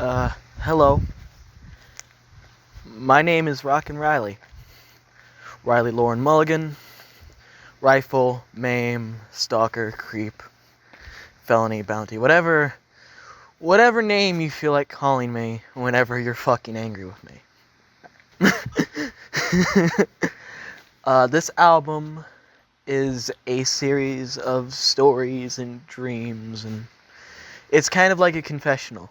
Hello. My name is Rockin Riley. Riley Lauren Mulligan. Rifle, maim, stalker, creep, felony, bounty, whatever name you feel like calling me whenever you're fucking angry with me. This album is a series of stories and dreams, and it's kind of like a confessional.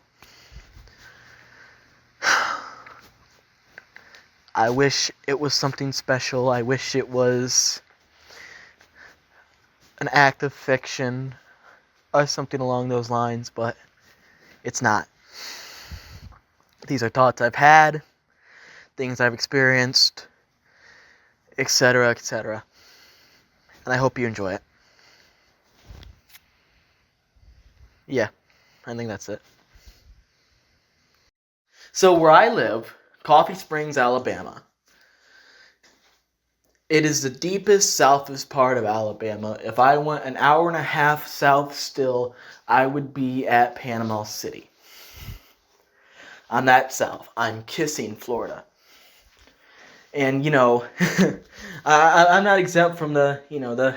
I wish it was something special. I wish it was an act of fiction or something along those lines, but it's not. These are thoughts I've had, things I've experienced, etc., etc. And I hope you enjoy it. Yeah, I think that's it. So where I live, Coffee Springs, Alabama. It is the deepest, southest part of Alabama. If I went an hour and a half south still, I would be at Panama City. I'm that south. I'm kissing Florida. And, I'm not exempt from the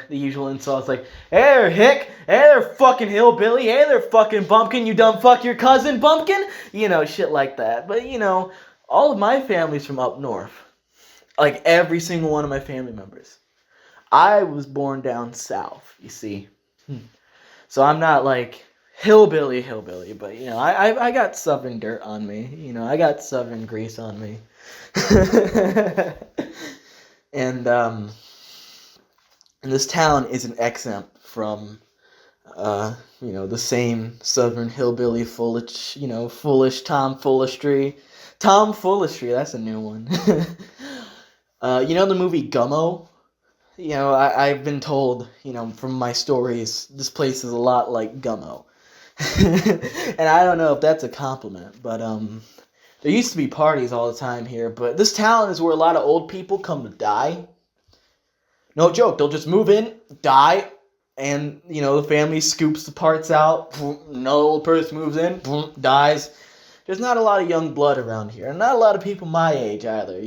usual insults like, hey there, hick, hey there, fucking hillbilly, hey there, fucking bumpkin, you dumb fuck your cousin, bumpkin, shit like that. But, all of my family's from up north. Like, every single one of my family members. I was born down south, you see. So I'm not, like, hillbilly, but, I got southern dirt on me. I got southern grease on me. And this town isn't exempt from, the same southern hillbilly foolish tomfoolishry. Tomfoolishry, that's a new one. The movie Gummo? I've been told, from my stories, this place is a lot like Gummo. And I don't know if that's a compliment, but, there used to be parties all the time here, but this town is where a lot of old people come to die. No joke, they'll just move in, die, and, the family scoops the parts out, another old person moves in, dies. There's not a lot of young blood around here, and not a lot of people my age either,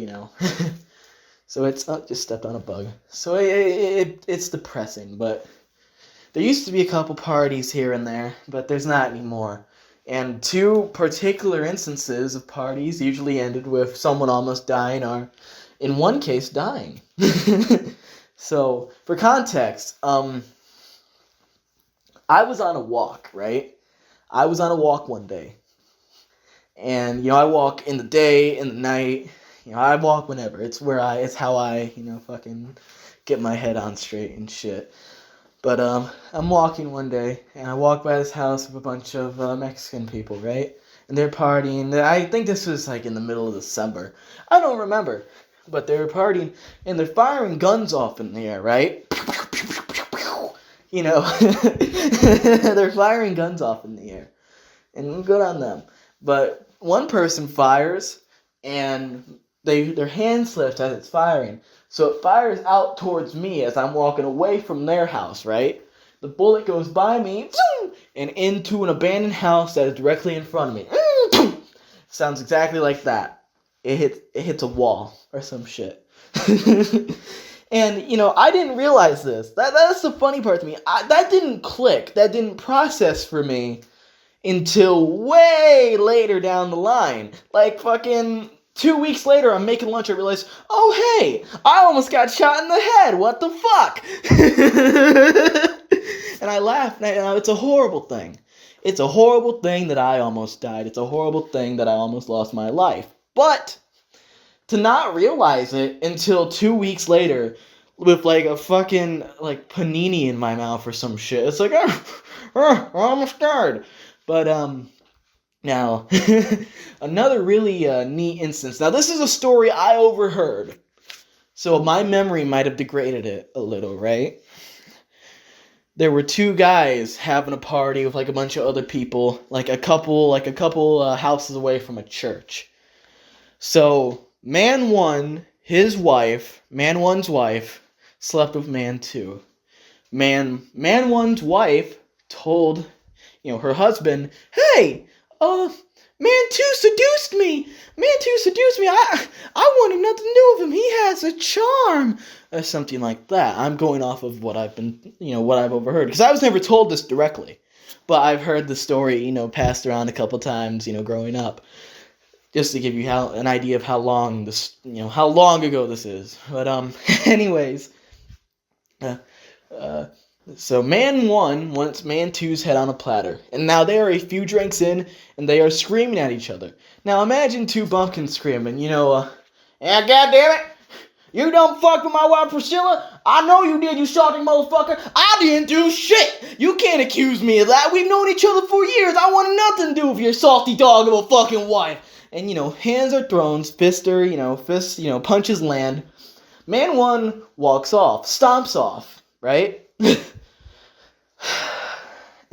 So it's, just stepped on a bug. So it's depressing, but there used to be a couple parties here and there, but there's not anymore. And two particular instances of parties usually ended with someone almost dying or, in one case, dying. So, for context, I was on a walk, right? I was on a walk one day. And, I walk in the day, in the night. I walk whenever. It's how I, fucking get my head on straight and shit. But, I'm walking one day, and I walk by this house with a bunch of Mexican people, right? And they're partying. I think this was, like, in the middle of December. I don't remember. But they were partying, and they're firing guns off in the air, right? They're firing guns off in the air. And good on them. But one person fires, and their hand slips as it's firing. So it fires out towards me as I'm walking away from their house, right? The bullet goes by me and into an abandoned house that is directly in front of me. Sounds exactly like that. It hits a wall or some shit. And, I didn't realize this. That's the funny part to me. That didn't click. That didn't process for me until way later down the line. Like fucking 2 weeks later, I'm making lunch, I realize, oh hey, I almost got shot in the head, what the fuck? And I laugh, and it's a horrible thing. It's a horrible thing that I almost died. It's a horrible thing that I almost lost my life. But to not realize it until 2 weeks later, with like a fucking like panini in my mouth or some shit, it's like, I almost died. But now, another really neat instance. Now, this is a story I overheard, so my memory might have degraded it a little, right? There were two guys having a party with like a bunch of other people, like a couple houses away from a church. So, man one's wife, slept with man two. Man one's wife told, her husband, hey, Man 2 seduced me. Man 2 seduced me. I wanted nothing to do with him. He has a charm. Or something like that. I'm going off of what I've been, what I've overheard. Because I was never told this directly. But I've heard the story, passed around a couple times, growing up. Just to give you an idea of how long how long ago this is. But, anyways. So Man 1 wants Man 2's head on a platter, and now they are a few drinks in, and they are screaming at each other. Now imagine two bumpkins screaming, yeah, goddammit, you don't fuck with my wife Priscilla? I know you did, you salty motherfucker. I didn't do shit. You can't accuse me of that. We've known each other for years. I want nothing to do with your salty dog of a fucking wife. And, hands are thrown, fists, punches land. Man 1 walks off, stomps off, right?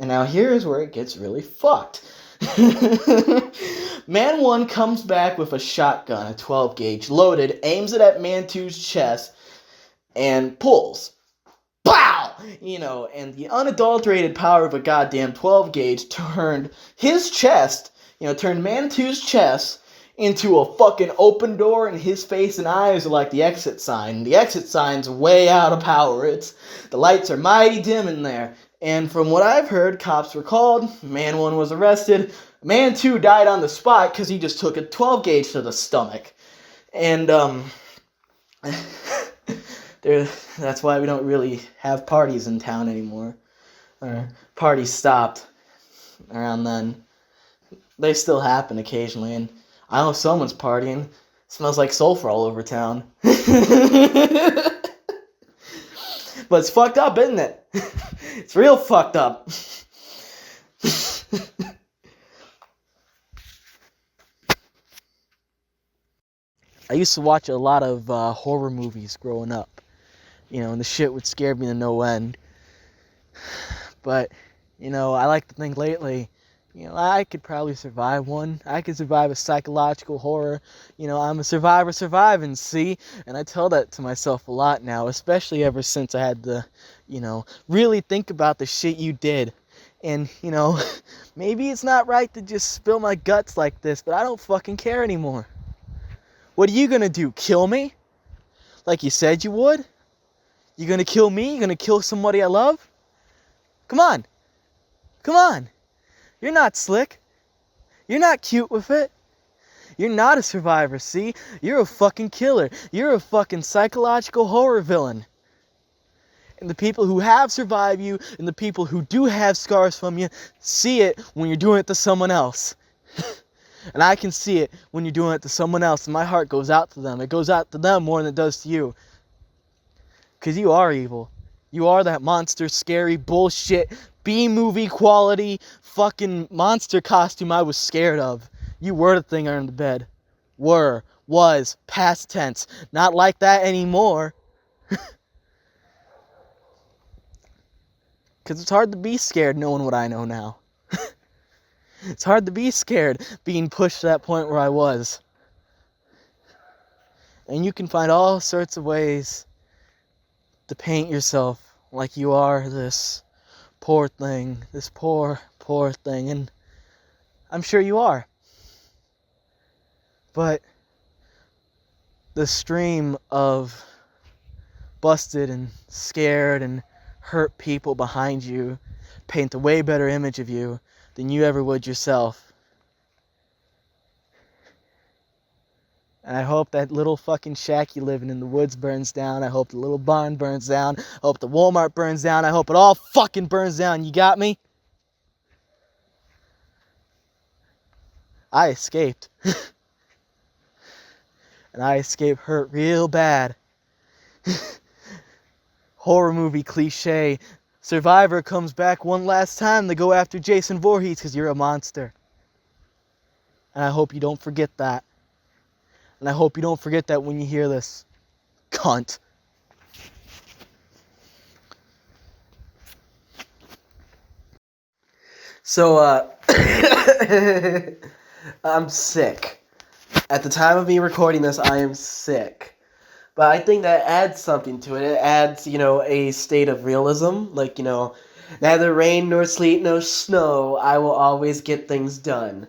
And now here's where it gets really fucked. Man 1 comes back with a shotgun, a 12 gauge, loaded, aims it at Man 2's chest, and pulls. Pow! And the unadulterated power of a goddamn 12 gauge turned his chest, turned Man 2's chest into a fucking open door, and his face and eyes are like the exit sign. The exit sign's way out of power. The lights are mighty dim in there. And from what I've heard, cops were called, Man 1 was arrested, Man 2 died on the spot because he just took a 12 gauge to the stomach. And, that's why we don't really have parties in town anymore. Parties stopped around then. They still happen occasionally, and I know someone's partying. It smells like sulfur all over town. But it's fucked up, isn't it? It's real fucked up. I used to watch a lot of horror movies growing up. And the shit would scare me to no end. But, I like to think lately, I could probably survive one. I could survive a psychological horror. I'm a survivor surviving, see? And I tell that to myself a lot now, especially ever since I had to, really think about the shit you did. And, maybe it's not right to just spill my guts like this, but I don't fucking care anymore. What are you gonna do, kill me? Like you said you would? You gonna kill me? You gonna kill somebody I love? Come on. Come on. You're not slick. You're not cute with it. You're not a survivor, see? You're a fucking killer. You're a fucking psychological horror villain. And the people who have survived you and the people who do have scars from you see it when you're doing it to someone else. And I can see it when you're doing it to someone else, and my heart goes out to them. It goes out to them more than it does to you. Because you are evil. You are that monster, scary, bullshit, B-movie quality, fucking monster costume I was scared of. You were the thing under the bed. Were, was, past tense. Not like that anymore. Because it's hard to be scared knowing what I know now. It's hard to be scared being pushed to that point where I was. And you can find all sorts of ways to paint yourself like you are this poor thing, this poor, poor thing, and I'm sure you are. But the stream of busted and scared and hurt people behind you paint a way better image of you than you ever would yourself. And I hope that little fucking shack you live in the woods burns down. I hope the little barn burns down. I hope the Walmart burns down. I hope it all fucking burns down. You got me? I escaped. And I escaped hurt real bad. Horror movie cliche. Survivor comes back one last time to go after Jason Voorhees because you're a monster. And I hope you don't forget that. And I hope you don't forget that when you hear this. Cunt. So, I'm sick. At the time of me recording this, I am sick. But I think that adds something to it. It adds, a state of realism. Like, neither rain nor sleet nor snow, I will always get things done.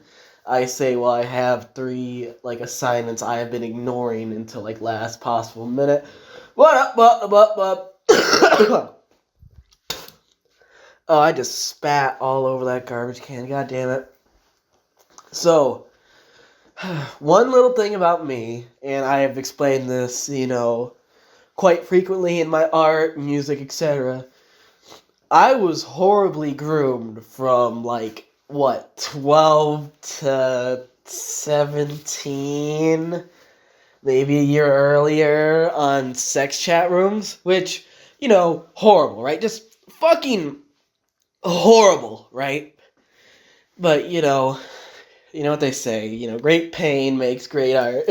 I say, well, I have 3 like assignments I have been ignoring until like last possible minute. What up? Oh, I just spat all over that garbage can. God damn it. So, one little thing about me, and I have explained this, quite frequently in my art, music, etc. I was horribly groomed from, 12 to 17, maybe a year earlier, on sex chat rooms, which, horrible, right? Just fucking horrible, right? But, you know what they say, great pain makes great art.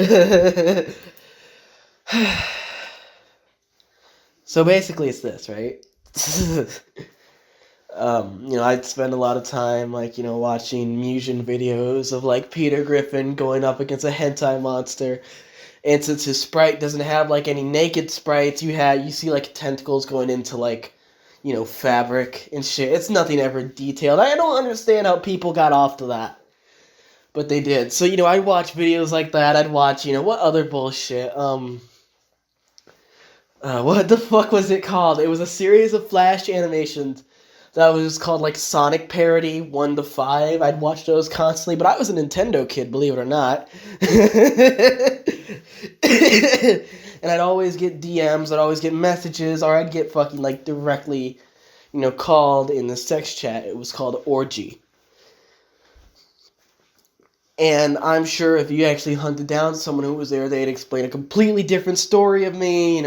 So basically it's this, right? I'd spend a lot of time, watching Musion videos of, Peter Griffin going up against a hentai monster. And since his sprite doesn't have, any naked sprites, you see, tentacles going into, fabric and shit. It's nothing ever detailed. I don't understand how people got off to that. But they did. So, I'd watch videos like that. I'd watch, what other bullshit? What the fuck was it called? It was a series of Flash animations that was just called, Sonic Parody 1 to 5. I'd watch those constantly, but I was a Nintendo kid, believe it or not. And I'd always get DMs, I'd always get messages, or I'd get fucking, directly, called in the sex chat. It was called Orgy. And I'm sure if you actually hunted down someone who was there, they'd explain a completely different story of me,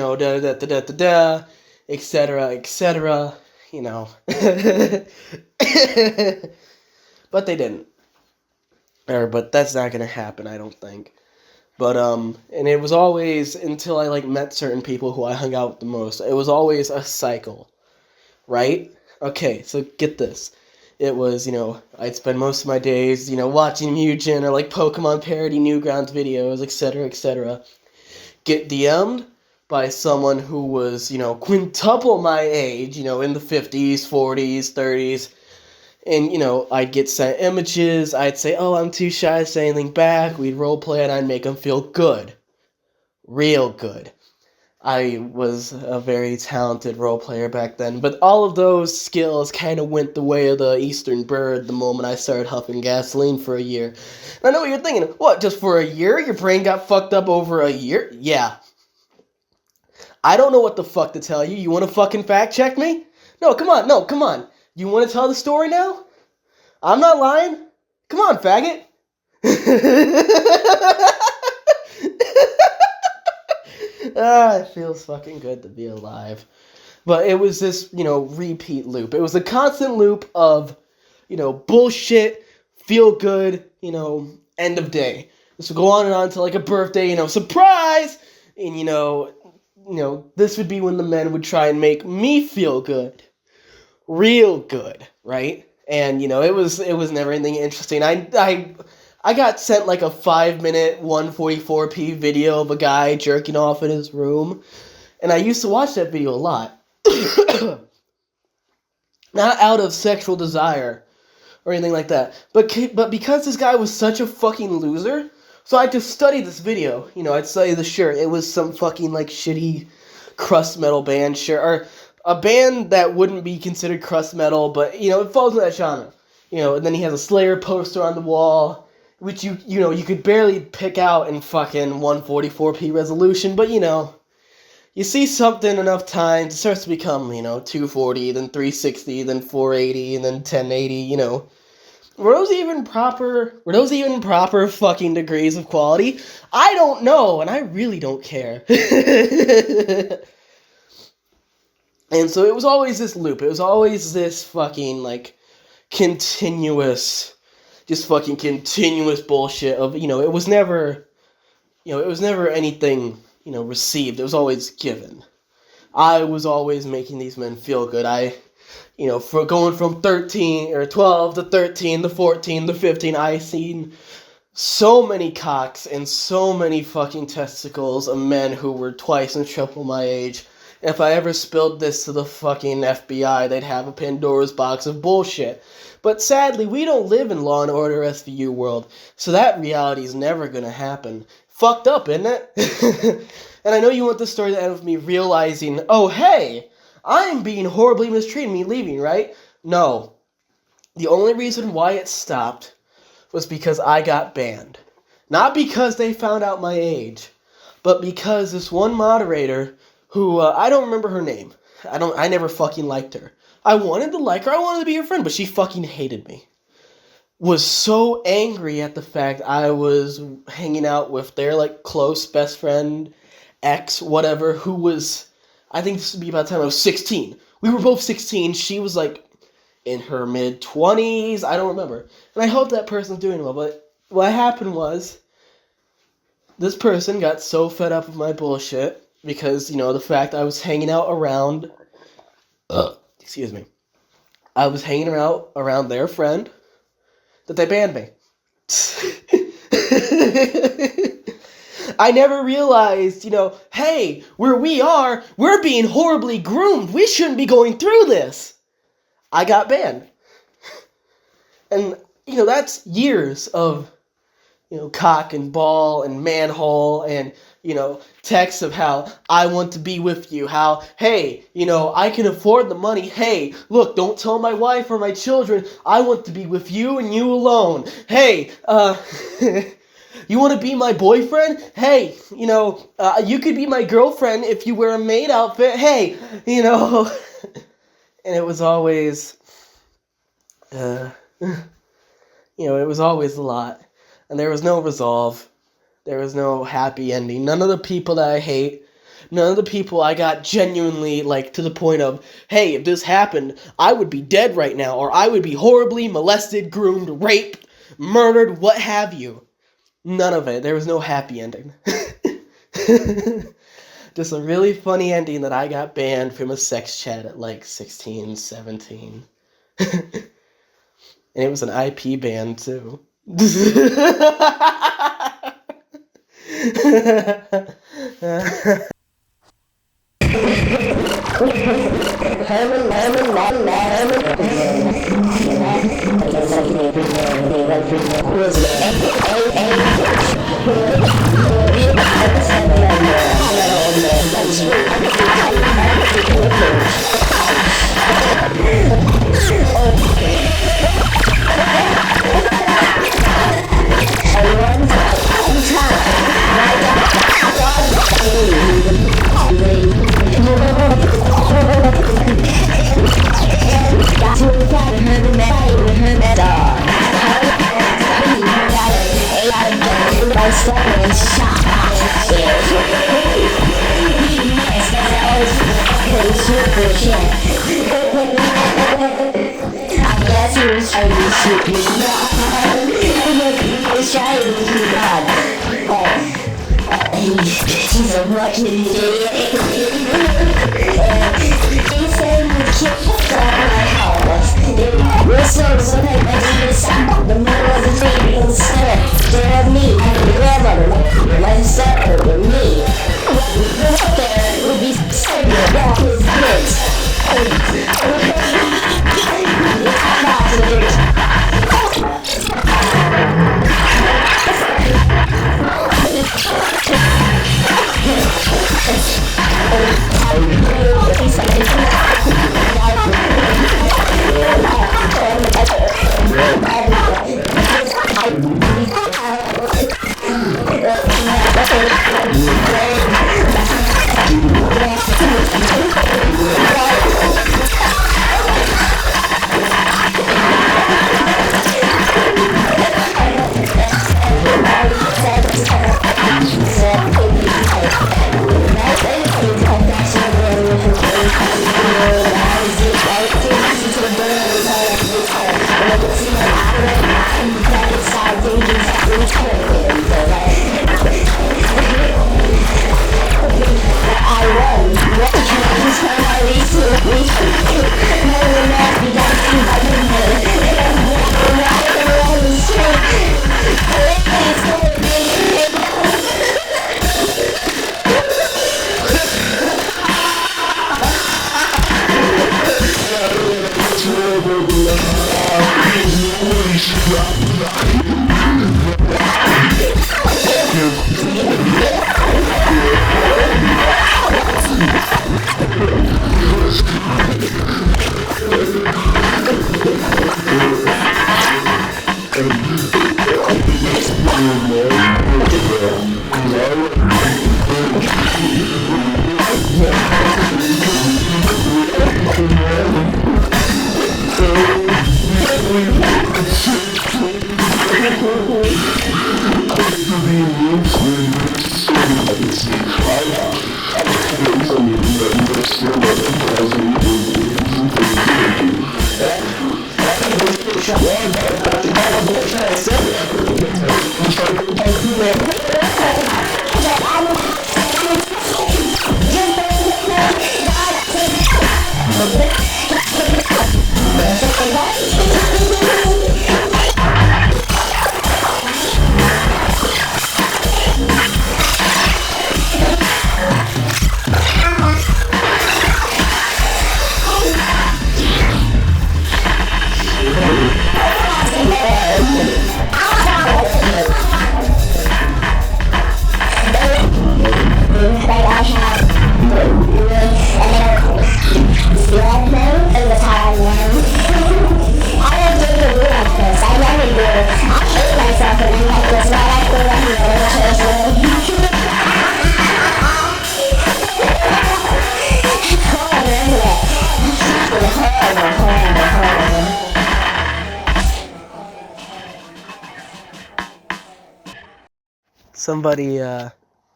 etc., etc., But they didn't. But that's not gonna happen, I don't think. But, and it was always, until I, met certain people who I hung out with the most, it was always a cycle, right? Okay, so get this. It was, I'd spend most of my days, watching Mugen or, Pokemon parody Newgrounds videos, etc., etc. Get DM'd by someone who was, quintuple my age, in the 50s, 40s, 30s. And, I'd get sent images. I'd say, oh, I'm too shy to say anything back. We'd roleplay and I'd make them feel good. Real good. I was a very talented role player back then, but all of those skills kind of went the way of the Eastern Bird the moment I started huffing gasoline for a year. And I know what you're thinking. What, just for a year? Your brain got fucked up over a year? Yeah. I don't know what the fuck to tell you. You want to fucking fact check me? No, come on. You want to tell the story now? I'm not lying. Come on, faggot. It feels fucking good to be alive. But it was this, repeat loop. It was a constant loop of, bullshit, feel good, end of day. This would go on and on to a birthday, surprise! And, this would be when the men would try and make me feel good. Real good, right? And, it was never anything interesting. I got sent a 5-minute 144p video of a guy jerking off in his room. And I used to watch that video a lot. Not out of sexual desire or anything like that. But because this guy was such a fucking loser, so I just studied this video. I'd study the shirt. It was some fucking shitty crust metal band shirt. Or a band that wouldn't be considered crust metal, but, it falls in that genre. And then he has a Slayer poster on the wall, which you could barely pick out in fucking 144p resolution, but you see something enough times, it starts to become, 240, then 360, then 480, and then 1080, Were those even proper fucking degrees of quality? I don't know, and I really don't care. And so it was always this loop. It was always this fucking, continuous bullshit of, it was never, anything, received. It was always given. I was always making these men feel good. For going from 13 or 12 to 13 to 14 to 15, I seen so many cocks and so many fucking testicles of men who were twice and triple my age If I ever spilled this to the fucking FBI, they'd have a Pandora's box of bullshit. But sadly, we don't live in Law and Order SVU world, so that reality is never gonna happen. Fucked up, isn't it? And I know you want this story to end with me realizing, oh hey, I'm being horribly mistreated, me leaving, right? No. The only reason why it stopped was because I got banned. Not because they found out my age, but because this one moderator, who, I don't remember her name. I never fucking liked her. I wanted to like her, I wanted to be her friend, but she fucking hated me. Was so angry at the fact I was hanging out with their, like, close best friend, ex, whatever, who was, I think this would be about the time I was 16. We were both 16, she was, like, in her mid-20s, I don't remember. And I hope that person's doing well, but what happened was, this person got so fed up with my bullshit, because, you know, the fact I was hanging out around, excuse me, I was hanging out around their friend, that they banned me. I never realized, you know, hey, where we are, we're being horribly groomed, we shouldn't be going through this. I got banned. And, you know, that's years of, you know, cock and ball and manhole and, you know, texts of how I want to be with you, how, hey, you know, I can afford the money, hey, look, don't tell my wife or my children, I want to be with you and you alone, hey, you want to be my boyfriend? Hey, you know, you could be my girlfriend if you wear a maid outfit, hey, you know, and it was always, you know, it was always a lot. And there was no resolve. There was no happy ending. None of the people that I hate, none of the people I got genuinely, like, to the point of, hey, if this happened, I would be dead right now, or I would be horribly molested, groomed, raped, murdered, what have you. None of it. There was no happy ending. Just a really funny ending that I got banned from a sex chat at, like, 16, 17. And it was an IP ban, too. She's a fucking idiot. He said you kicked off my house. We're so that I did stop the middle of the day instead of me and your grandmother, my stepmother, and me. Up there would be sitting about his kids.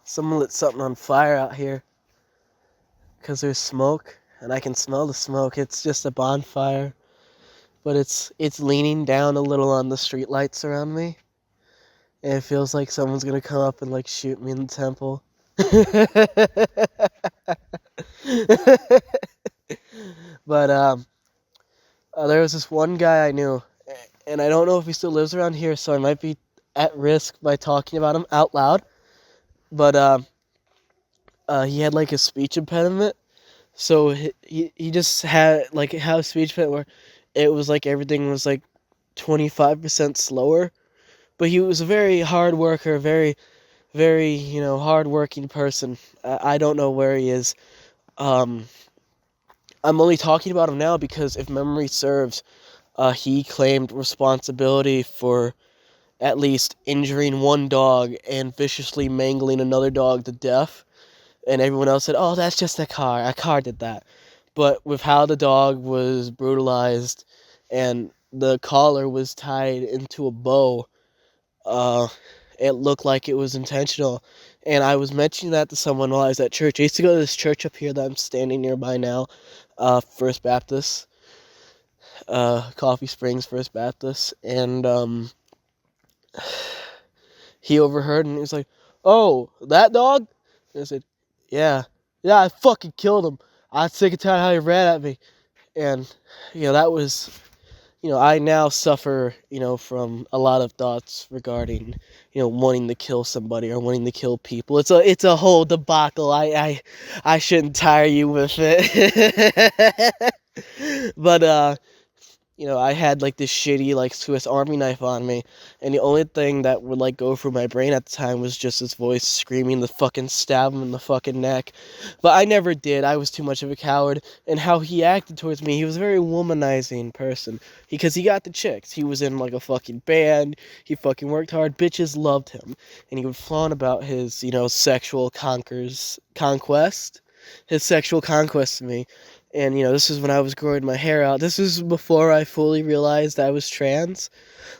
Someone lit something on fire out here. Because there's smoke, and I can smell the smoke. It's just a bonfire, but it's leaning down a little on the street lights around me. And it feels like someone's gonna come up and like shoot me in the temple. But there was this one guy I knew, and I don't know if he still lives around here, so I might be at risk by talking about him out loud. But he had like a speech impediment, so he just had like how speech impediment where it was like everything was like 25% slower. But he was a very hard worker, very hard-working person. I don't know where he is. I'm only talking about him now because if memory serves, he claimed responsibility for at least injuring one dog and viciously mangling another dog to death. And everyone else said, oh, that's just a car did that. But with how the dog was brutalized and the collar was tied into a bow, it looked like it was intentional. And I was mentioning that to someone while I was at church. I used to go to this church up here that I'm standing nearby now, First Baptist, Coffee Springs First Baptist, and he overheard and he was like, oh, that dog? And I said, yeah, I fucking killed him. I'm sick and tired of how he ran at me. And, that was, I now suffer, from a lot of thoughts regarding, wanting to kill somebody or wanting to kill people. It's a whole debacle. I shouldn't tire you with it. But, I had like this shitty like Swiss Army knife on me, and the only thing that would like go through my brain at the time was just his voice screaming to fucking stab him in the fucking neck. But I never did. I was too much of a coward. And how he acted towards me, he was a very womanizing person. Because he got the chicks. He was in like a fucking band. He fucking worked hard. Bitches loved him. And he would flaunt about his, sexual conquest. His sexual conquest to me. And, this is when I was growing my hair out. This was before I fully realized I was trans.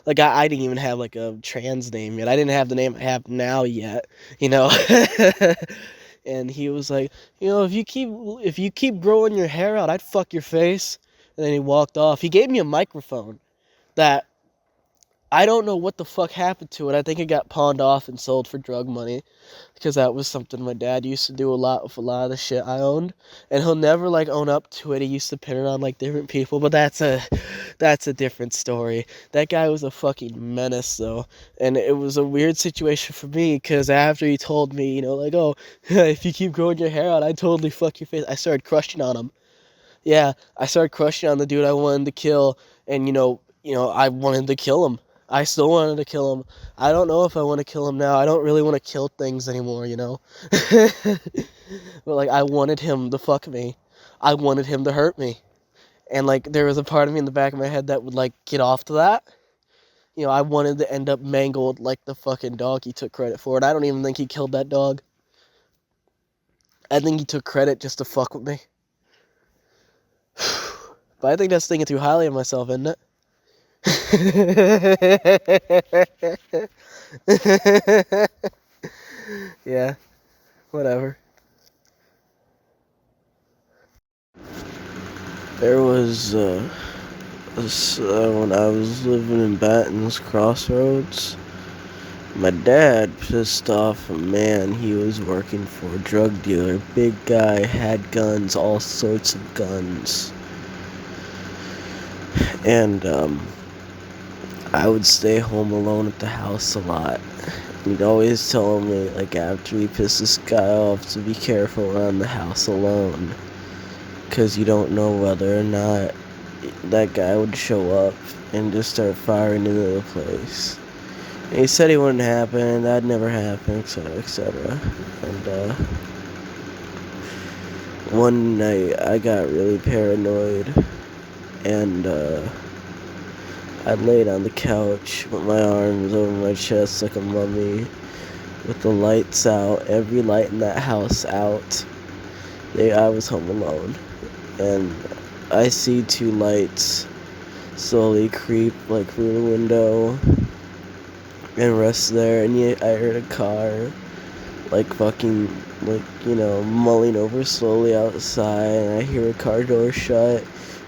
Like, I didn't even have, like, a trans name yet. I didn't have the name I have now yet, And he was like, if you keep growing your hair out, I'd fuck your face. And then he walked off. He gave me a microphone that I don't know what the fuck happened to it. I think it got pawned off and sold for drug money. Because that was something my dad used to do a lot with a lot of the shit I owned. And he'll never, like, own up to it. He used to pin it on, like, different people. But that's a different story. That guy was a fucking menace, though. And it was a weird situation for me. Because after he told me, like, oh, if you keep growing your hair out, I'd totally fuck your face. I started crushing on him. Yeah, I started crushing on the dude I wanted to kill. And, I wanted to kill him. I still wanted to kill him. I don't know if I want to kill him now. I don't really want to kill things anymore, But, like, I wanted him to fuck me. I wanted him to hurt me. And, like, there was a part of me in the back of my head that would, like, get off to that. I wanted to end up mangled like the fucking dog he took credit for. And I don't even think he killed that dog. I think he took credit just to fuck with me. But I think that's thinking too highly of myself, isn't it? Yeah, whatever. There was, when I was living in Batons, Crossroads, my dad pissed off a man. He was working for a drug dealer. Big guy, had guns, all sorts of guns. And, I would stay home alone at the house a lot. He'd always tell me, like, after he pissed this guy off, to be careful around the house alone. Because you don't know whether or not that guy would show up and just start firing into the place. And he said it wouldn't happen, that'd never happen, etc., etc. And, one night I got really paranoid, and, I laid on the couch with my arms over my chest like a mummy, with the lights out, every light in that house out. I was home alone, and I see two lights slowly creep like through the window and rest there, and yet I heard a car like fucking mulling over slowly outside, and I hear a car door shut.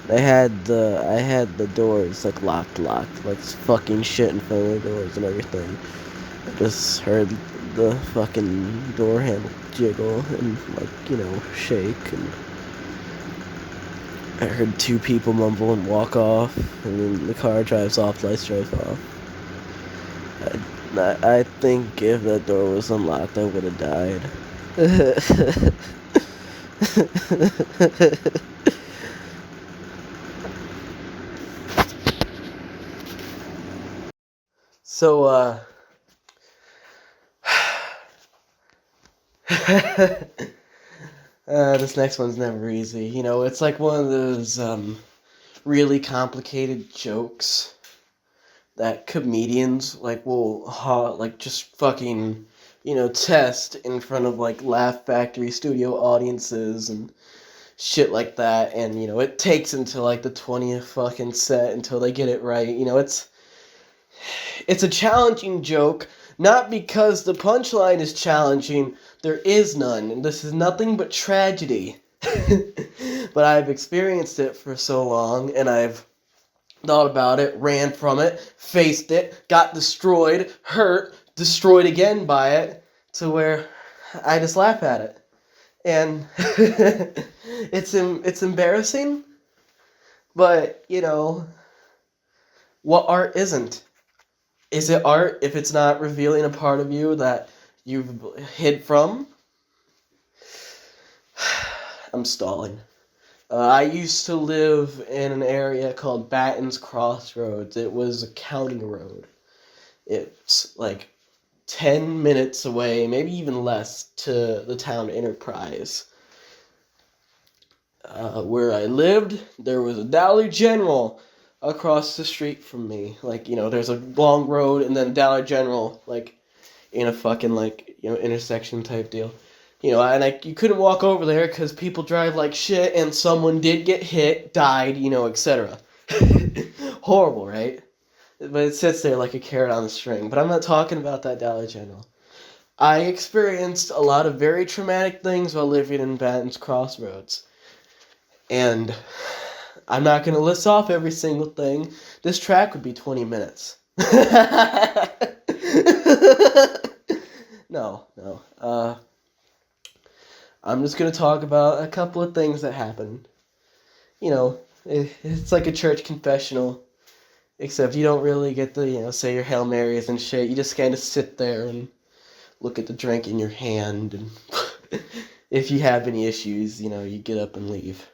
I had the doors like locked, like fucking shit in front of the doors and everything. I just heard the fucking door handle jiggle and shake, and I heard two people mumble and walk off, and then the car drives off, lights drive off. I think if that door was unlocked, I would have died. So, this next one's never easy. It's like one of those, really complicated jokes that comedians, will, just fucking, test in front of, Laugh Factory studio audiences and shit like that. And, it takes until, the 20th fucking set until they get it right. It's a challenging joke, not because the punchline is challenging. There is none, and this is nothing but tragedy. But I've experienced it for so long, and I've thought about it, ran from it, faced it, got destroyed, hurt, destroyed again by it, to where I just laugh at it. And it's embarrassing, but, what art isn't? Is it art if it's not revealing a part of you that you've hid from? I'm stalling. I used to live in an area called Batons Crossroads. It was a county road. It's 10 minutes away, maybe even less, to the town Enterprise. Where I lived, there was a Dollar General across the street from me. There's a long road and then Dollar General, in a fucking, intersection type deal. And you couldn't walk over there because people drive like shit, and someone did get hit, died, etc. Horrible, right? But it sits there like a carrot on a string. But I'm not talking about that Dollar General. I experienced a lot of very traumatic things while living in Batons Crossroads. And I'm not going to list off every single thing. This track would be 20 minutes. No. I'm just going to talk about a couple of things that happened. It's like a church confessional, except you don't really get to, say your Hail Marys and shit. You just kind of sit there and look at the drink in your hand, and if you have any issues, you get up and leave.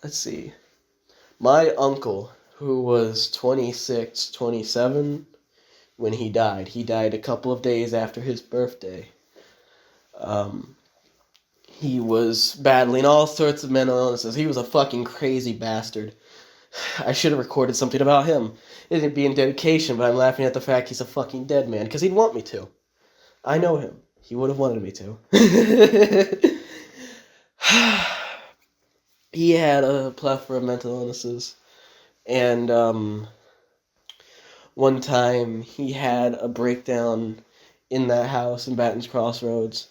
Let's see. My uncle, who was 26, 27 when he died a couple of days after his birthday. He was battling all sorts of mental illnesses. He was a fucking crazy bastard. I should have recorded something about him. It'd be in dedication, but I'm laughing at the fact he's a fucking dead man, because he'd want me to. I know him. He would have wanted me to. He had a plethora of mental illnesses. And one time he had a breakdown in that house in Batons Crossroads.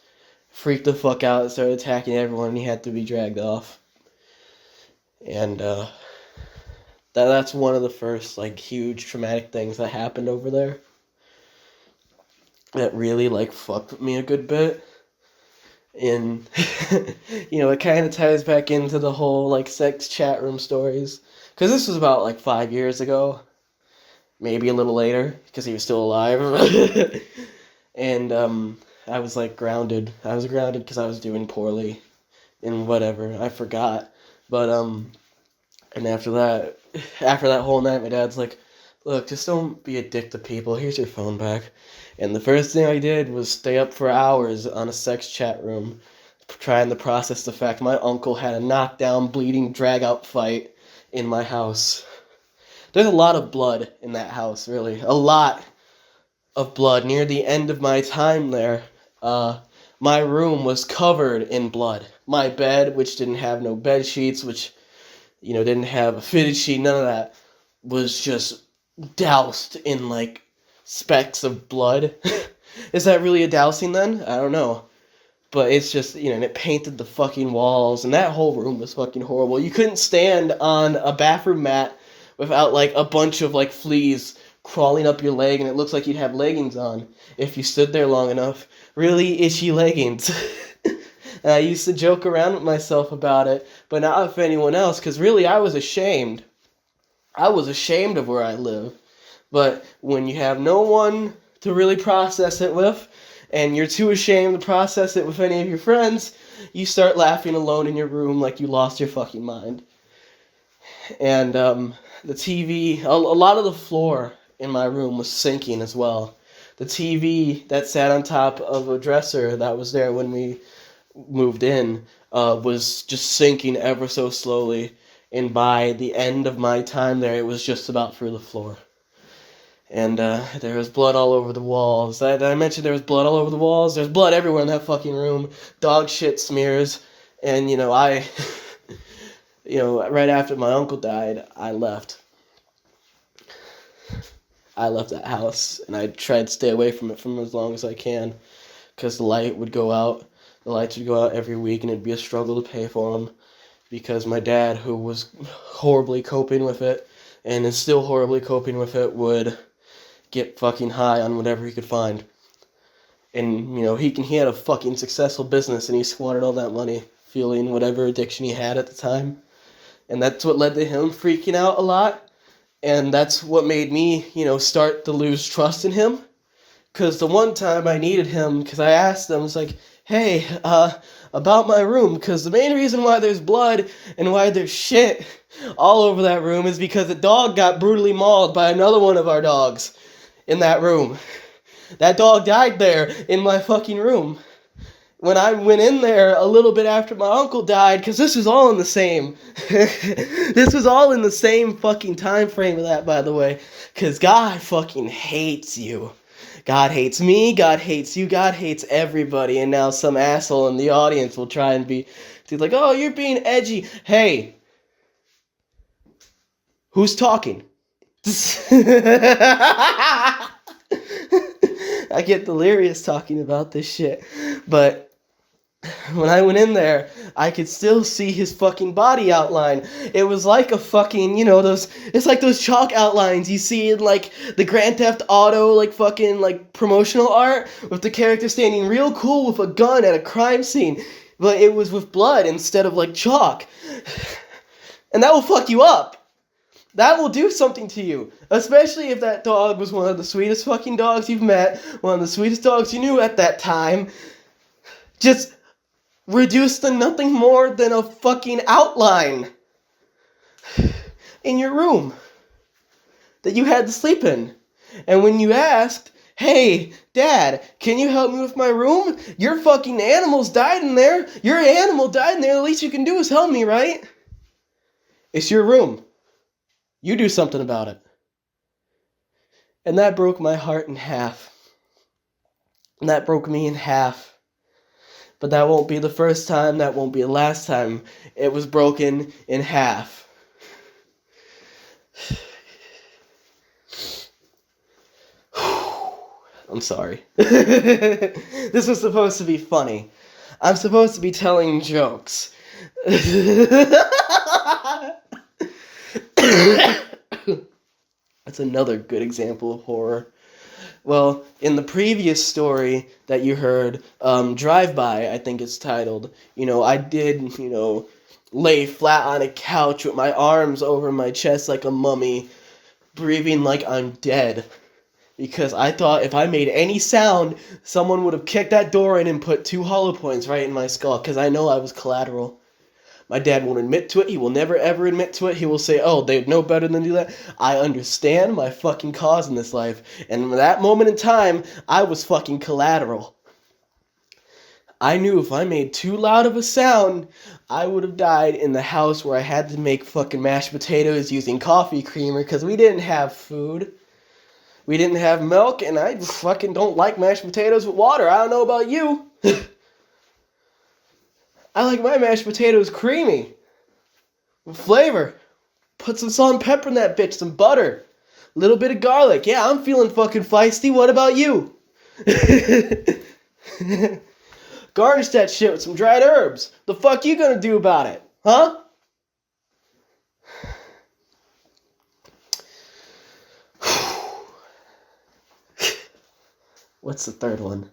Freaked the fuck out and started attacking everyone, and he had to be dragged off. And that's one of the first like huge traumatic things that happened over there. That really like fucked with me a good bit. And it kind of ties back into the whole like sex chat room stories, because this was about like 5 years ago, maybe a little later, because he was still alive. And I was like grounded. I was grounded because I was doing poorly in whatever. I forgot. But and after that whole night, my dad's like, "Look, just don't be a dick to people. Here's your phone back." And the first thing I did was stay up for hours on a sex chat room, trying to process the fact my uncle had a knockdown, bleeding, drag-out fight in my house. There's a lot of blood in that house, really. A lot of blood. Near the end of my time there, my room was covered in blood. My bed, which didn't have no bed sheets, which, didn't have a fitted sheet, none of that, was just doused in, like, specks of blood. Is that really a dousing then? I don't know. But it's just, and it painted the fucking walls, and that whole room was fucking horrible. You couldn't stand on a bathroom mat without, like, a bunch of, like, fleas crawling up your leg, and it looks like you'd have leggings on if you stood there long enough. Really itchy leggings. And I used to joke around with myself about it, but not with anyone else, because really I was ashamed. I was ashamed of where I live. But when you have no one to really process it with, and you're too ashamed to process it with any of your friends, you start laughing alone in your room like you lost your fucking mind. And the TV, a lot of the floor in my room was sinking as well. The TV that sat on top of a dresser that was there when we moved in was just sinking ever so slowly. And by the end of my time there, it was just about through the floor. And there was blood all over the walls. Did I mention there was blood all over the walls? There's blood everywhere in that fucking room. Dog shit smears. And, I, right after my uncle died, I left. I left that house, and I tried to stay away from it for as long as I can, because the lights would go out every week, and it'd be a struggle to pay for them, because my dad, who was horribly coping with it, and is still horribly coping with it, would get fucking high on whatever he could find. And, he had a fucking successful business, and he squandered all that money fueling whatever addiction he had at the time. And that's what led to him freaking out a lot. And that's what made me, start to lose trust in him. Because the one time I needed him, because I asked him, it's like, "Hey, about my room, because the main reason why there's blood and why there's shit all over that room is because a dog got brutally mauled by another one of our dogs in that room. That dog died there in my fucking room. When I went in there a little bit after my uncle died, because this was all in the same, this was all in the same fucking time frame of that, by the way, because God fucking hates you. God hates me, God hates you, God hates everybody, and now some asshole in the audience will try and be like, "Oh, you're being edgy." Hey, who's talking? I get delirious talking about this shit, but when I went in there, I could still see his fucking body outline. It was like a fucking, it's like those chalk outlines you see in, like, the Grand Theft Auto, like, fucking, like, promotional art, with the character standing real cool with a gun at a crime scene, but it was with blood instead of, like, chalk. And that will fuck you up. That will do something to you, especially if that dog was one of the sweetest fucking dogs you've met, one of the sweetest dogs you knew at that time. Just reduced to nothing more than a fucking outline in your room that you had to sleep in. And when you asked, "Hey, Dad, can you help me with my room? Your fucking animals died in there. Your animal died in there. The least you can do is help me, right?" It's your room. You do something about it. And that broke my heart in half. And that broke me in half. But that won't be the first time, that won't be the last time it was broken in half. I'm sorry. This was supposed to be funny. I'm supposed to be telling jokes. That's another good example of horror. Well, in the previous story that you heard, Drive-By, I think it's titled, I did, lay flat on a couch with my arms over my chest like a mummy, breathing like I'm dead. Because I thought if I made any sound, someone would have kicked that door in and put 2 hollow points right in my skull, because I know I was collateral. My dad won't admit to it. He will never, ever admit to it. He will say, oh, they know better than to do that. I understand my fucking cause in this life. And in that moment in time, I was fucking collateral. I knew if I made too loud of a sound, I would have died in the house where I had to make fucking mashed potatoes using coffee creamer because we didn't have food. We didn't have milk, and I fucking don't like mashed potatoes with water. I don't know about you. I like my mashed potatoes creamy. With flavor. Put some salt and pepper in that bitch, some butter. A little bit of garlic. Yeah, I'm feeling fucking feisty. What about you? Garnish that shit with some dried herbs. The fuck you gonna do about it? Huh? What's the third one?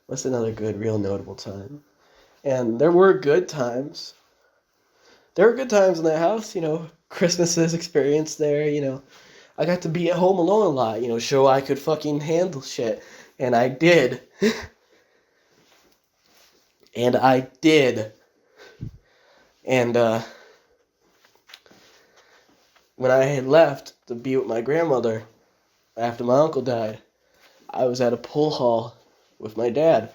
What's another good, real notable time? And there were good times. There were good times in that house, Christmas's experience there, I got to be at home alone a lot, show I could fucking handle shit. And I did. And I did. And, when I had left to be with my grandmother after my uncle died, I was at a pool hall with my dad.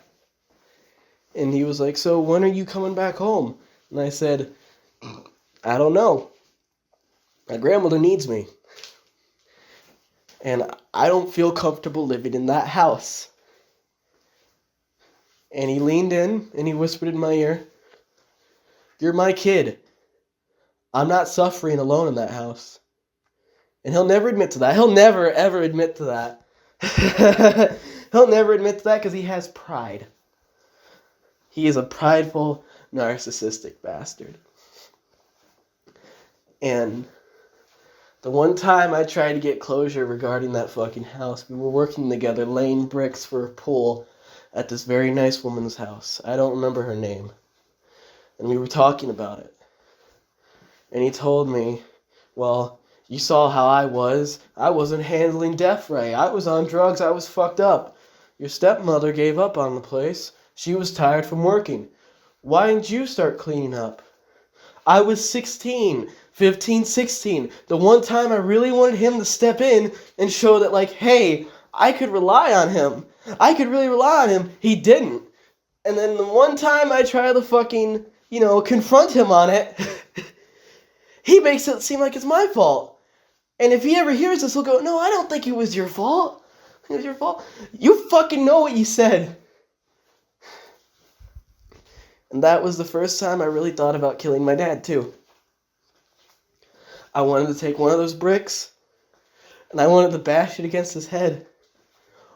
And he was like, so when are you coming back home? And I said, I don't know. My grandmother needs me. And I don't feel comfortable living in that house. And he leaned in and he whispered in my ear, you're my kid. I'm not suffering alone in that house. And he'll never admit to that. He'll never, ever admit to that. He'll never admit to that because he has pride. He is a prideful, narcissistic bastard. And the one time I tried to get closure regarding that fucking house, we were working together laying bricks for a pool at this very nice woman's house. I don't remember her name. And we were talking about it. And he told me, well, you saw how I was. I wasn't handling death right. I was on drugs. I was fucked up. Your stepmother gave up on the place. She was tired from working. Why didn't you start cleaning up? I was 16, 15, 16. The one time I really wanted him to step in and show that, hey, I could rely on him. I could really rely on him. He didn't. And then the one time I try to fucking, confront him on it, he makes it seem like it's my fault. And if he ever hears this, he'll go, no, I don't think it was your fault. It was your fault. You fucking know what you said. And that was the first time I really thought about killing my dad, too. I wanted to take one of those bricks, and I wanted to bash it against his head.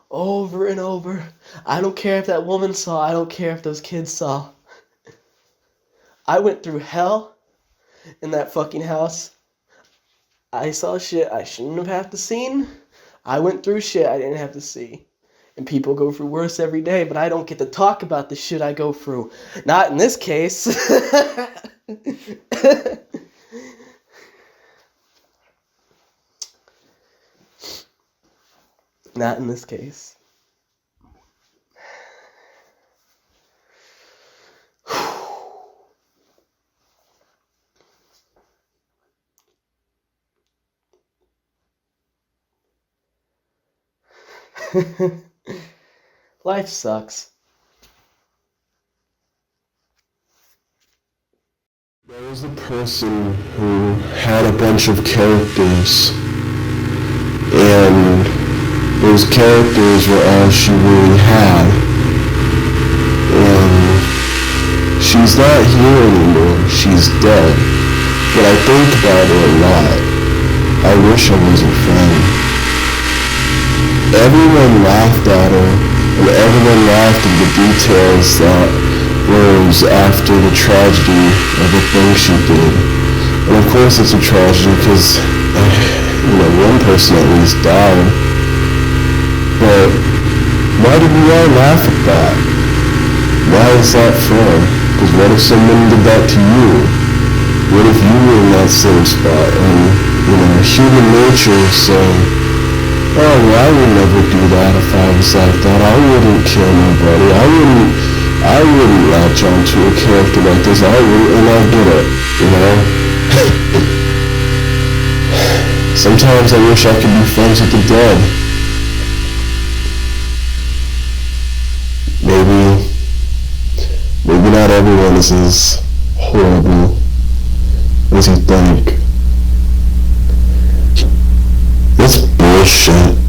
Over and over. I don't care if that woman saw. I don't care if those kids saw. I went through hell in that fucking house. I saw shit I shouldn't have had to seen. I went through shit I didn't have to see. And people go through worse every day, but I don't get to talk about the shit I go through. Not in this case. Not in this case. Life sucks. I was the person who had a bunch of characters, and those characters were all she really had. And she's not here anymore, she's dead. But I think about her a lot. I wish I was her friend. Everyone laughed at her, and everyone laughed at the details that rose after the tragedy of the thing she did. And of course it's a tragedy because, one person at least died. But why did we all laugh at that? Why is that fair? Because what if someone did that to you? What if you were in that same spot and, human nature is saying, oh, well, I would never do that if I was like that. I wouldn't kill nobody. I wouldn't latch onto a character like this. I wouldn't, and I get it, Sometimes I wish I could be friends with the dead. Maybe not everyone is as horrible as you think. It's bullshit.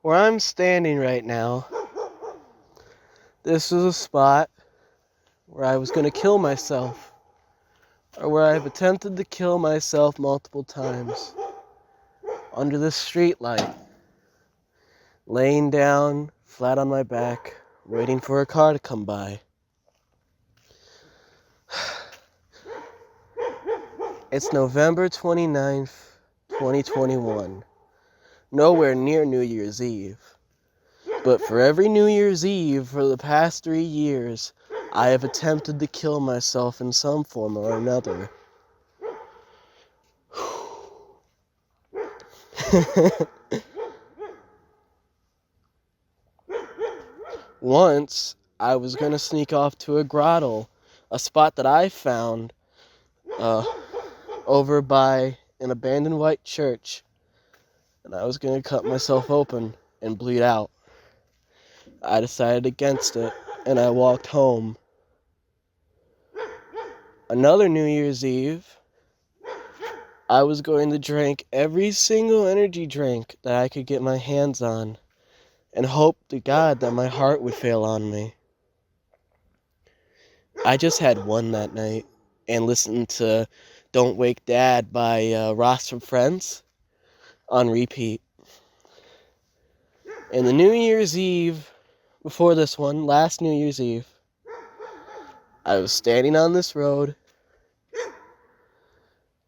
Where I'm standing right now, this is a spot where I was going to kill myself, or where I've attempted to kill myself multiple times, under this street light, laying down, flat on my back, waiting for a car to come by. It's November 29th, 2021. Nowhere near New Year's Eve. But for every New Year's Eve for the past 3 years, I have attempted to kill myself in some form or another. Once, I was going to sneak off to a grotto, a spot that I found over by an abandoned white church. And I was going to cut myself open and bleed out. I decided against it, and I walked home. Another New Year's Eve, I was going to drink every single energy drink that I could get my hands on, and hope to God that my heart would fail on me. I just had one that night, and listened to Don't Wake Dad by Ross from Friends on repeat. And the New Year's Eve, before this one, last New Year's Eve, I was standing on this road,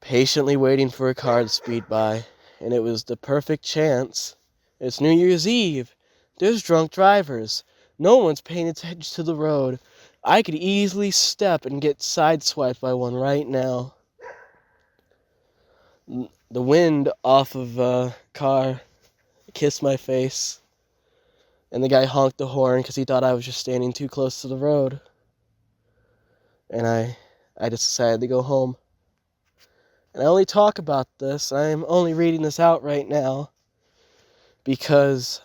patiently waiting for a car to speed by, and it was the perfect chance. It's New Year's Eve. There's drunk drivers. No one's paying attention to the road. I could easily step and get sideswiped by one right now. The wind off of a car kissed my face. And the guy honked the horn because he thought I was just standing too close to the road. And I just decided to go home. And I only talk about this, I'm only reading this out right now, because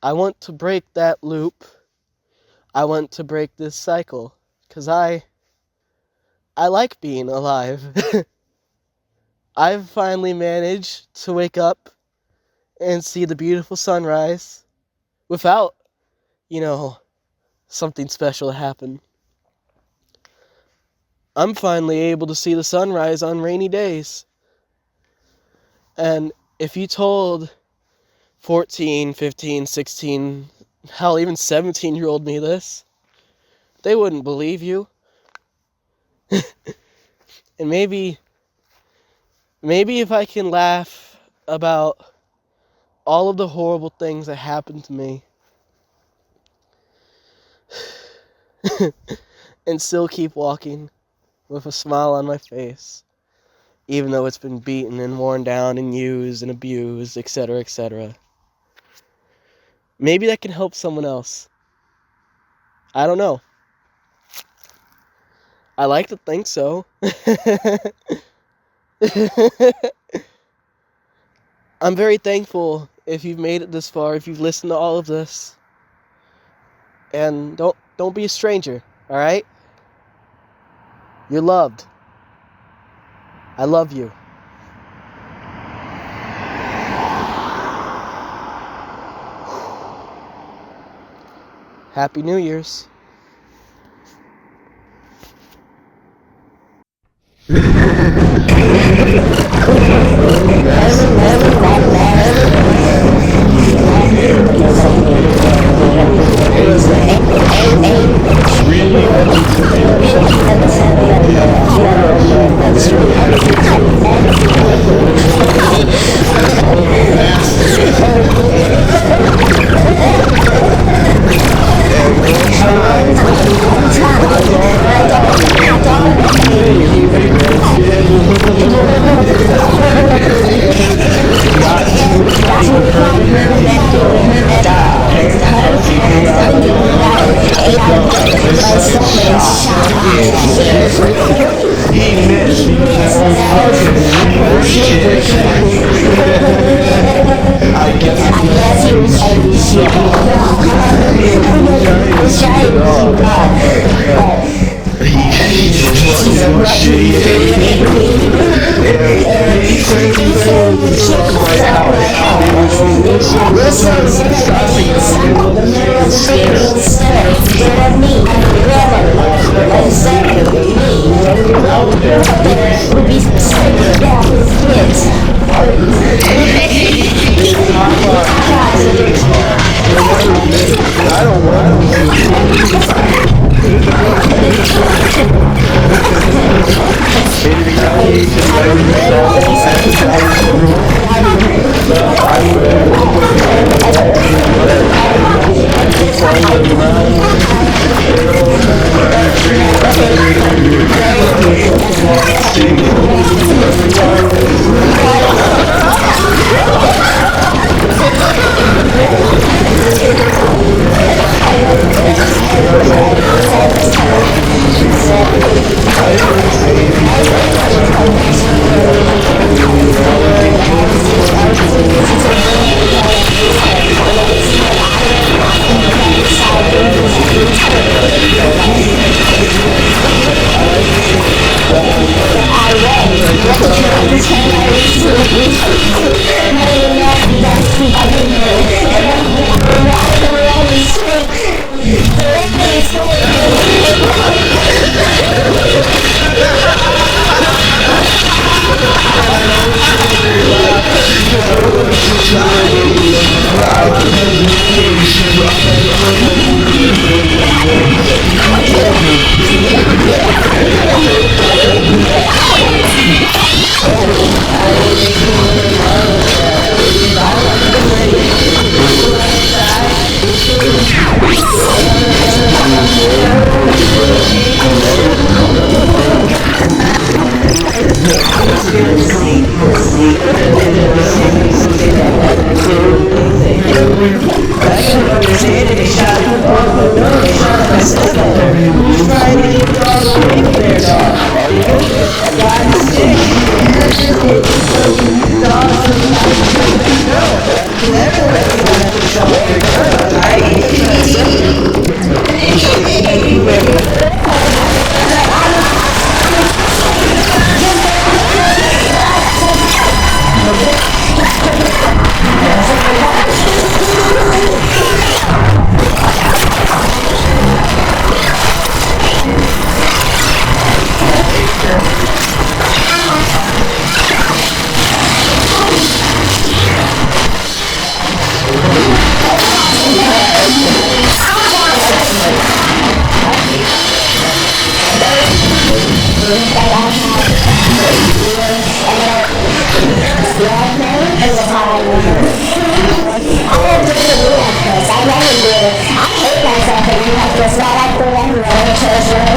I want to break that loop. I want to break this cycle. Because I like being alive. I've finally managed to wake up and see the beautiful sunrise. Without, something special happen. I'm finally able to see the sunrise on rainy days. And if you told 14, 15, 16, hell, even 17-year-old me this, they wouldn't believe you. And maybe if I can laugh about all of the horrible things that happened to me, and still keep walking with a smile on my face, even though it's been beaten and worn down and used and abused, etc., etc. Maybe that can help someone else. I don't know. I like to think so. I'm very thankful if you've made it this far, if you've listened to all of this. And don't be a stranger, all right? You're loved. I love you. Happy New Year's. I hate myself and you have to start acting like treasure